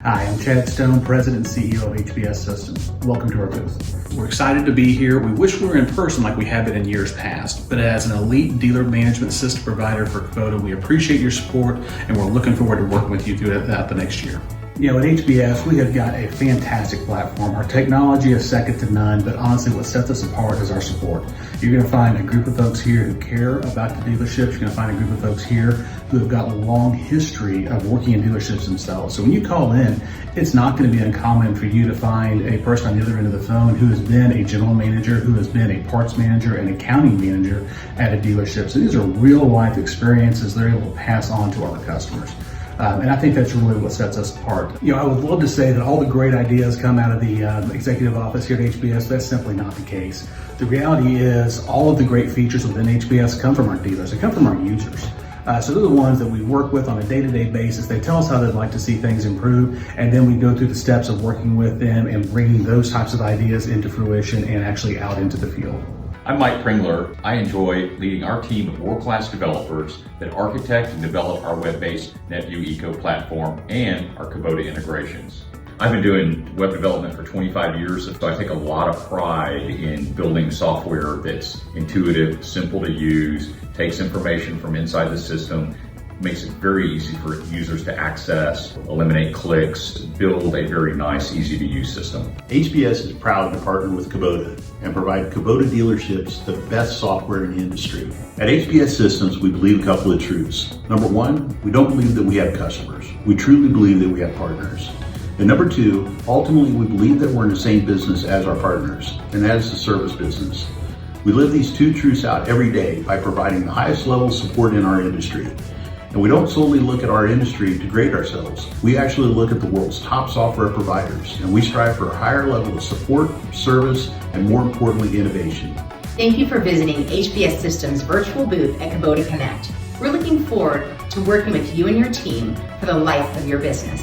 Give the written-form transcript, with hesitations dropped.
Hi, I'm Chad Stone, President and CEO of HBS Systems. Welcome to our booth. We're excited to be here. We wish we were in person like we have been in years past, but as an elite dealer management system provider for Kubota, we appreciate your support and we're looking forward to working with you throughout the next year. You know, at HBS, we have got a fantastic platform. Our technology is second to none, but honestly, what sets us apart is our support. You're going to find a group of folks here who care about the dealerships. You're going to find a group of folks here who have got a long history of working in dealerships themselves. So when you call in, it's not going to be uncommon for you to find a person on the other end of the phone who has been a general manager, who has been a parts manager, an accounting manager at a dealership. So these are real life experiences they're able to pass on to our customers. And I think that's really what sets us apart. You know, I would love to say that all the great ideas come out of the executive office here at HBS. That's simply not the case. The reality is all of the great features within HBS come from our dealers. They come from our users. So they're the ones that we work with on a day-to-day basis. They tell us how they'd like to see things improve, and then we go through the steps of working with them and bringing those types of ideas into fruition and actually out into the field. I'm Mike Pringler. I enjoy leading our team of world-class developers that architect and develop our web-based NetView Eco platform and our Kubota integrations. I've been doing web development for 25 years, so I take a lot of pride in building software that's intuitive, simple to use, takes information from inside the system, makes it very easy for users to access, eliminate clicks, build a very nice, easy to use system. HBS is proud to partner with Kubota and provide Kubota dealerships the best software in the industry. At HBS Systems, we believe a couple of truths. Number one, we don't believe that we have customers. We truly believe that we have partners. And number two, ultimately we believe that we're in the same business as our partners, and that is the service business. We live these two truths out every day by providing the highest level of support in our industry. And we don't solely look at our industry to grade ourselves. We actually look at the world's top software providers, and we strive for a higher level of support, service, and more importantly, innovation. Thank you for visiting HBS Systems virtual booth at Kubota Connect. We're looking forward to working with you and your team for the life of your business.